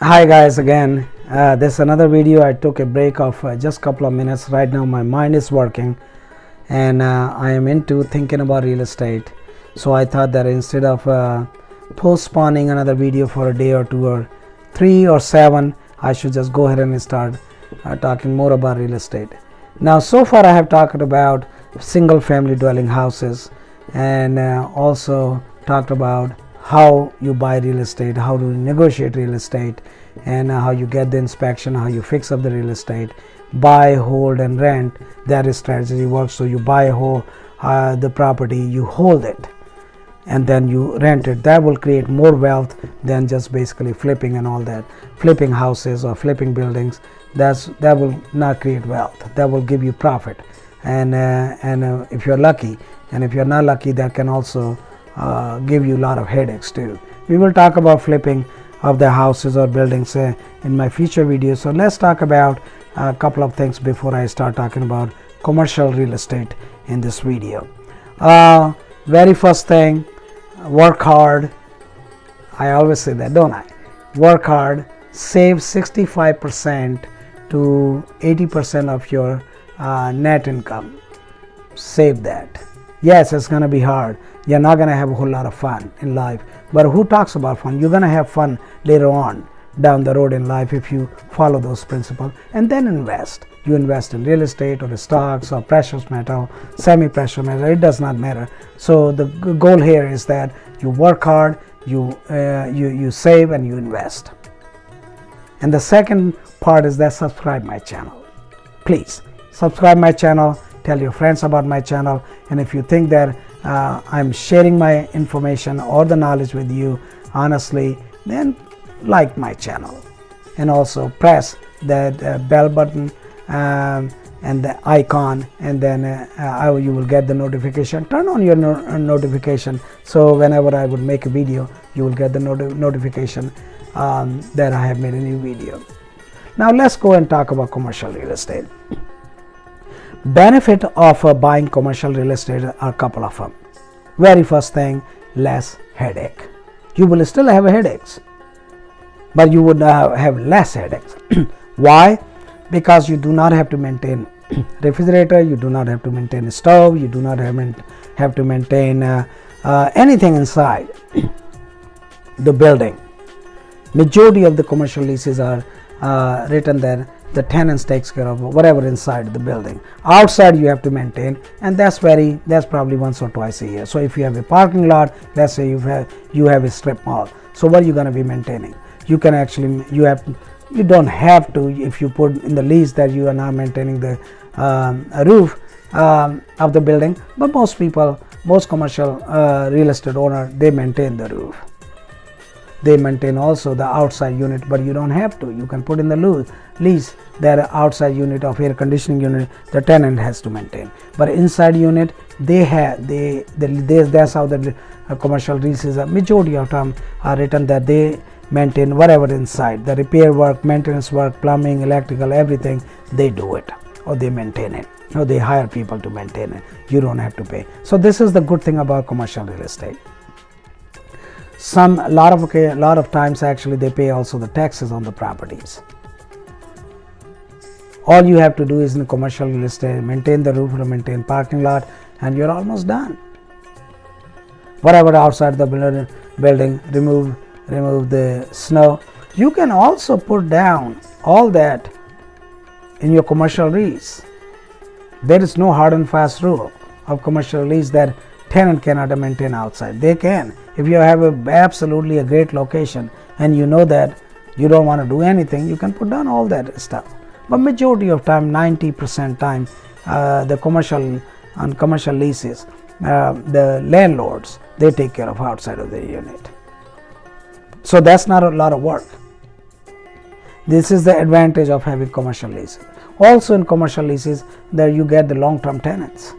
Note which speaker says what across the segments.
Speaker 1: Hi guys, again this is another video. I took a break of just couple of minutes. Right now my mind is working and I am into thinking about real estate, so I thought that instead of postponing another video for a day or two or 3 or 7, I should just go ahead and start talking more about real estate. Now so far I have talked about single family dwelling houses and also talked about how you buy real estate, how to negotiate real estate, and how you get the inspection, how you fix up the real estate, buy, hold and rent. That is strategy works. So you buy the property, you hold it and then you rent it. That will create more wealth than just basically flipping and all that. Flipping houses or flipping buildings, that will not create wealth. That will give you profit, and if you're lucky, and if you're not lucky, that can also give you a lot of headaches too. We will talk about flipping of the houses or buildings in my future videos. So let's talk about a couple of things before I start talking about commercial real estate in this video. Very first thing, work hard. I always say that, don't I? Work hard, save 65% to 80% of your net income. Save that. Yes, it's going to be hard. You're not going to have a whole lot of fun in life, but who talks about fun? You're going to have fun later on down the road in life if you follow those principles and then invest. You invest in real estate or stocks or precious metal, semi-precious metal, it does not matter. So the goal here is that you work hard, you save and you invest. And the second part is that subscribe my channel. Please subscribe my channel, tell your friends about my channel, and if you think that I'm sharing my information or the knowledge with you honestly, then like my channel and also press that bell button and the icon, and then you will get the notification. Turn on your notification, so whenever I would make a video, you will get the notification that I have made a new video. Now let's go and talk about commercial real estate. Benefit of buying commercial real estate are a couple of them. Very first thing, less headache. You will still have headaches, but you would have less headaches. Why? Because you do not have to maintain refrigerator, you do not have to maintain a stove, you do not have to maintain anything inside the building. Majority of the commercial leases are written that the tenants takes care of whatever inside the building. Outside you have to maintain, and that's probably once or twice a year. So if you have a parking lot, let's say you have a strip mall, so what are you going to be maintaining? You can actually you don't have to, if you put in the lease that you are now maintaining the roof of the building, but most commercial real estate owner, they maintain the roof. They maintain also the outside unit, but you don't have to. You can put in the lease that outside unit of air conditioning unit the tenant has to maintain, but inside unit that's how the commercial leases are majority of time are written, that they maintain whatever inside, the repair work, maintenance work, plumbing, electrical, everything, they do it or they maintain it or they hire people to maintain it. You don't have to pay. So this is the good thing about commercial real estate. A lot of times actually they pay also the taxes on the properties. All you have to do is in commercial real estate, maintain the roof, maintain parking lot, and you're almost done. Whatever outside the building, remove the snow. You can also put down all that in your commercial lease. There is no hard and fast rule of commercial lease that tenant cannot maintain outside. They can. If you have absolutely a great location and you know that you don't want to do anything, you can put down all that stuff. But majority of time, 90% time, the commercial leases, the landlords, they take care of outside of the unit. So that's not a lot of work. This is the advantage of having commercial leases. Also in commercial leases, there you get the long-term tenants.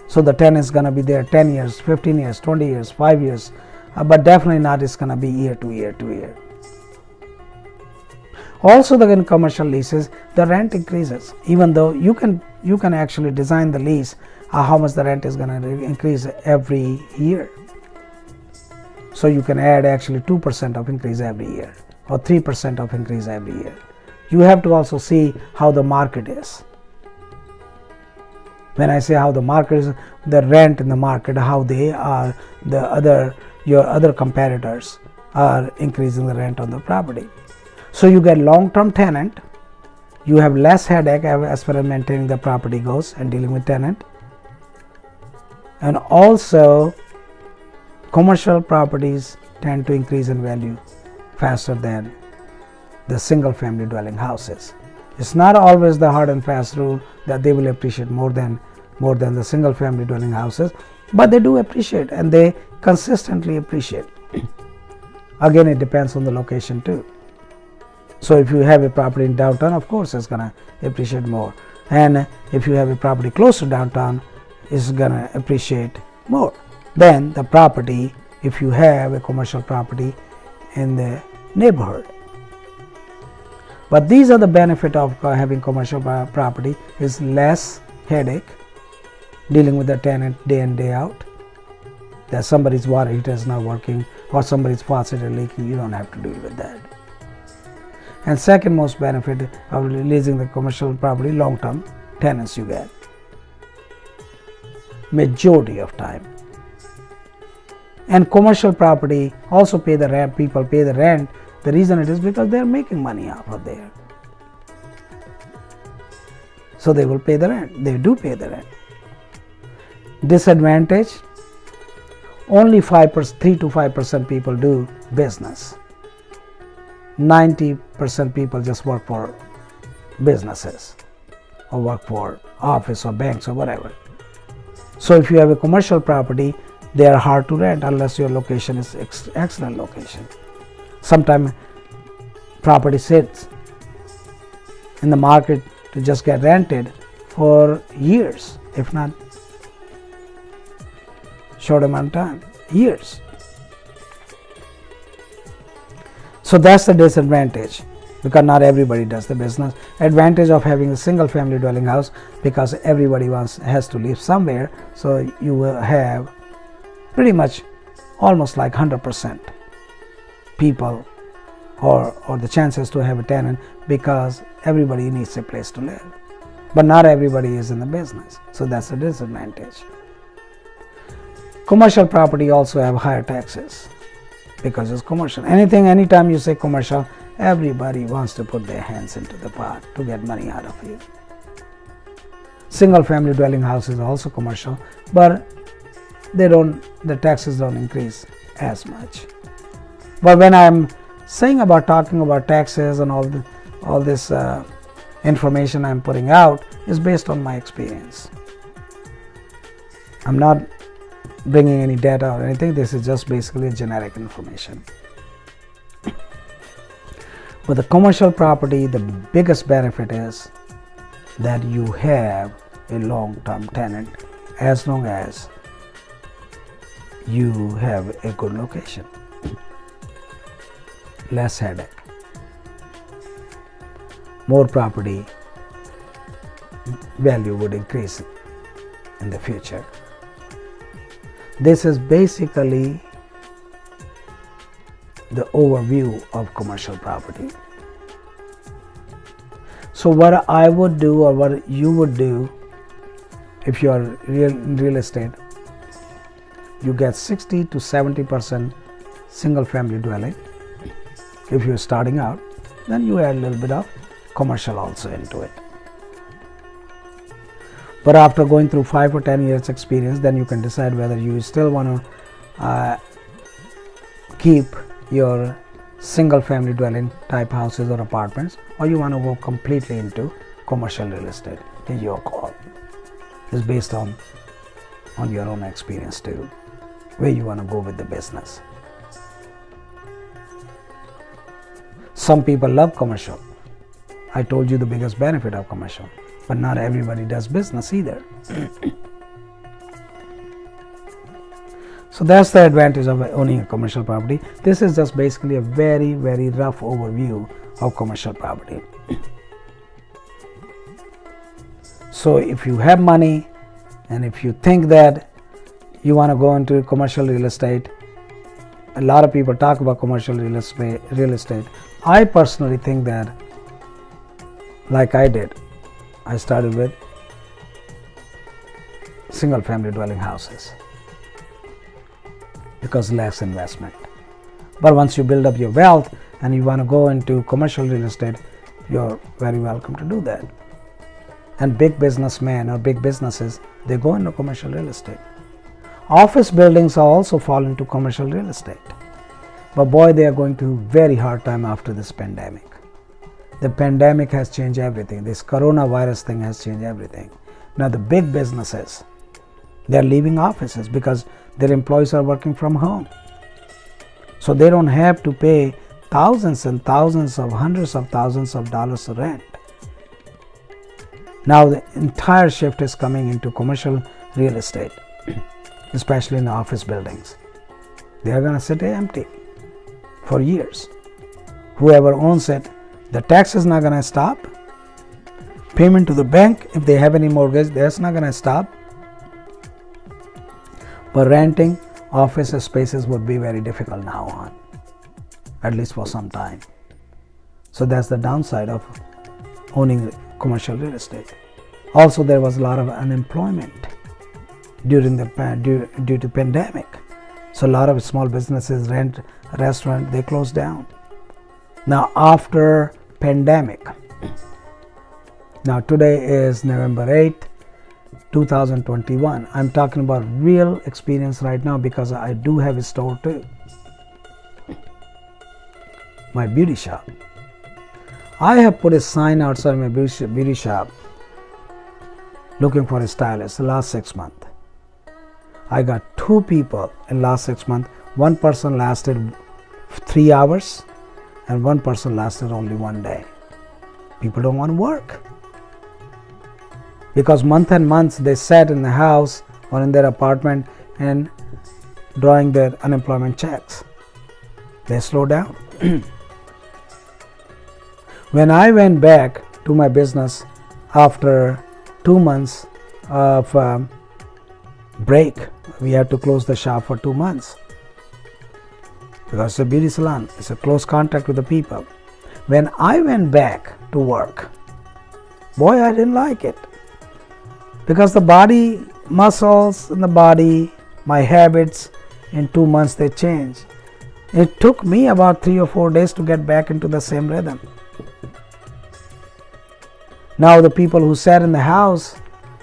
Speaker 1: So the tenant is going to be there 10 years, 15 years, 20 years, 5 years, but definitely not it's going to be year to year to year. Also in commercial leases, the rent increases, even though you can actually design the lease how much the rent is going to increase every year. So you can add actually 2% of increase every year. or 3% of increase every year. You have to also see how the market is. When I say how the market is, the rent in the market, how they are, your other competitors are increasing the rent on the property. So you get long-term tenant, you have less headache as far as maintaining the property goes and dealing with tenant, and also commercial properties tend to increase in value faster than the single family dwelling houses. It's not always the hard and fast rule that they will appreciate more than the single family dwelling houses, but they do appreciate, and they consistently appreciate. Again, it depends on the location too. So if you have a property in downtown, of course it's gonna appreciate more, and if you have a property close to downtown, it's gonna appreciate more than the property if you have a commercial property in the neighborhood. But these are the benefit of having commercial property: is less headache dealing with the tenant day in day out. That somebody's water heater is not working or somebody's faucet is leaking, you don't have to deal with that. And second most benefit of leasing the commercial property, long-term tenants you get majority of time. And commercial property also pay the rent, people pay the rent. The reason it is because they are making money off of there. So they will pay the rent, they do pay the rent. Disadvantage, only 3 to 5% people do business. 90% people just work for businesses or work for office or banks or whatever. So if you have a commercial property, they are hard to rent unless your location is excellent location. Sometimes property sits in the market to just get rented for years, if not short amount of time, years. So that's the disadvantage, because not everybody does the business. Advantage of having a single family dwelling house, because everybody has to live somewhere, so you will have pretty much almost like 100% people or the chances to have a tenant, because everybody needs a place to live. But not everybody is in the business, so that's a disadvantage. Commercial property also have higher taxes because it's commercial. Anytime you say commercial, everybody wants to put their hands into the pot to get money out of you. Single family dwelling house is also commercial, but the taxes don't increase as much. But when I'm talking about taxes and all this information I'm putting out is based on my experience. I'm not bringing any data or anything. This is just basically generic information. With the commercial property, the biggest benefit is that you have a long-term tenant as long as you have a good location. Less headache, more property value would increase in the future. This is basically the overview of commercial property. So what I would do, or what you would do if you are in real estate, you get 60 to 70% single family dwelling. If you're starting out, then you add a little bit of commercial also into it. But after going through 5 or 10 years experience, then you can decide whether you still want to keep your single family dwelling type houses or apartments, or you want to go completely into commercial real estate. It's your call. It's based on your own experience too, where you want to go with the business. Some people love commercial. I told you the biggest benefit of commercial, but not everybody does business either. So that's the advantage of owning a commercial property. This is just basically a very, very rough overview of commercial property. So if you have money and if you think that you want to go into commercial real estate, a lot of people talk about commercial real estate. I personally think that, like I did, I started with single family dwelling houses because less investment. But once you build up your wealth and you want to go into commercial real estate, you're very welcome to do that. And big businessmen or big businesses, they go into commercial real estate. Office buildings also fall into commercial real estate. But boy, they are going to very hard time after this pandemic. The pandemic has changed everything. This coronavirus thing has changed everything. Now the big businesses, they are leaving offices because their employees are working from home. So they don't have to pay thousands and thousands of hundreds of thousands of dollars of rent. Now the entire shift is coming into commercial real estate, especially in the office buildings. They are going to sit empty for years. Whoever owns it, the tax is not going to stop. Payment to the bank, if they have any mortgage, that's not going to stop. But renting office spaces would be very difficult now on, at least for some time. So that's the downside of owning commercial real estate. Also, there was a lot of unemployment due to pandemic. So a lot of small businesses, restaurant, they closed down. Now after pandemic, now today is November 8th, 2021. I'm talking about real experience right now because I do have a store too. My beauty shop. I have put a sign outside my beauty shop looking for a stylist the last 6 months. I got 2 people in last 6 months. One person lasted 3 hours and one person lasted only 1 day. People don't want to work because months and months they sat in the house or in their apartment and drawing their unemployment checks. They slow down. When I went back to my business after 2 months of break, we had to close the shop for 2 months because it's a beauty salon. It's a close contact with the people. When I went back to work, boy, I didn't like it because the body muscles in the body, my habits, in 2 months they changed. It took me about 3 or 4 days to get back into the same rhythm. Now the people who sat in the house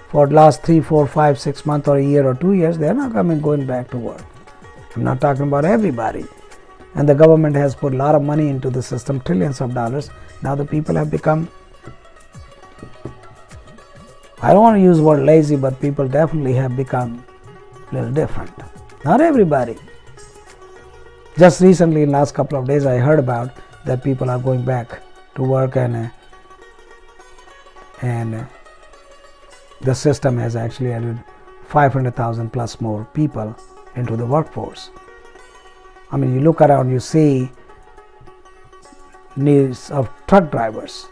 Speaker 1: for the last 3, 4, 5, 6 months or a year or 2 years, they're not going back to work. I'm not talking about everybody. And the government has put a lot of money into the system, trillions of dollars. Now the people have become, I don't want to use the word lazy, but people definitely have become a little different. Not everybody. Just recently, in the last couple of days, I heard about that people are going back to work and the system has actually added 500,000 plus more people into the workforce. I mean, you look around, you see needs of truck drivers.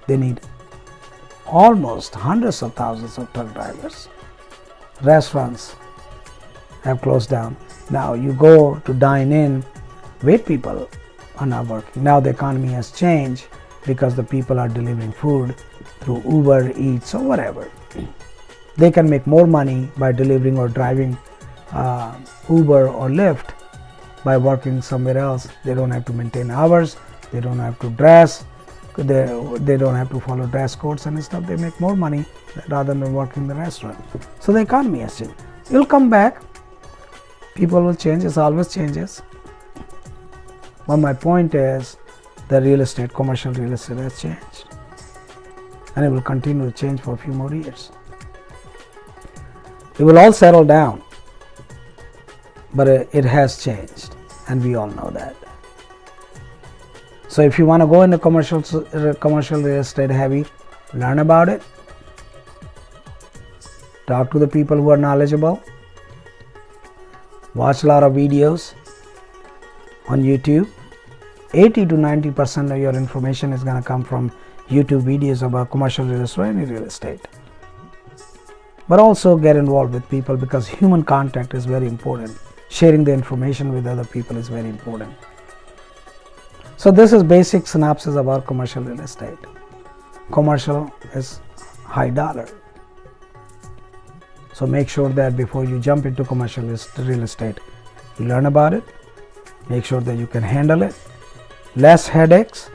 Speaker 1: They need almost hundreds of thousands of truck drivers. Restaurants have closed down. Now you go to dine in, wait people are not working. Now the economy has changed because the people are delivering food through Uber Eats or whatever. They can make more money by delivering or driving Uber or Lyft by working somewhere else. They don't have to maintain hours, they don't have to dress, they don't have to follow dress codes and stuff. They make more money rather than working in the restaurant. So the economy has changed. It will come back. People will change. It always changes. But my point is the real estate, commercial real estate has changed. And it will continue to change for a few more years. It will all settle down. But it has changed. And we all know that. So if you want to go into commercial real estate heavy, learn about it. Talk to the people who are knowledgeable. Watch a lot of videos on YouTube. 80 to 90% of your information is going to come from YouTube videos about commercial real estate or any real estate. but also get involved with people, because human contact is very important. Sharing the information with other people is very important. So this is basic synopsis about commercial real estate. Commercial is high dollar. So make sure that before you jump into commercial real estate, you learn about it, make sure that you can handle it, less headaches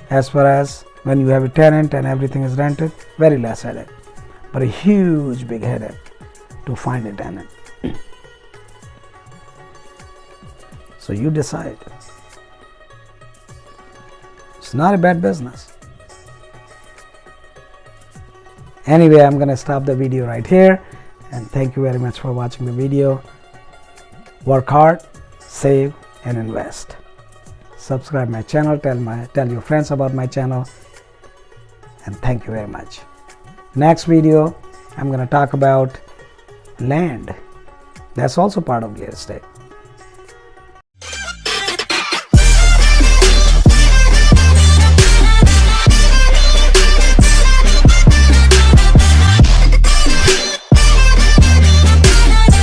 Speaker 1: as far as when you have a tenant and everything is rented, very less headache, but a huge big headache to find a tenant. So you decide. It's not a bad business. Anyway, I'm going to stop the video right here, and thank you very much for watching the video. Work hard, save and invest. Subscribe my channel, tell your friends about my channel, and thank you very much. Next video, I'm going to talk about land. That's also part of real estate.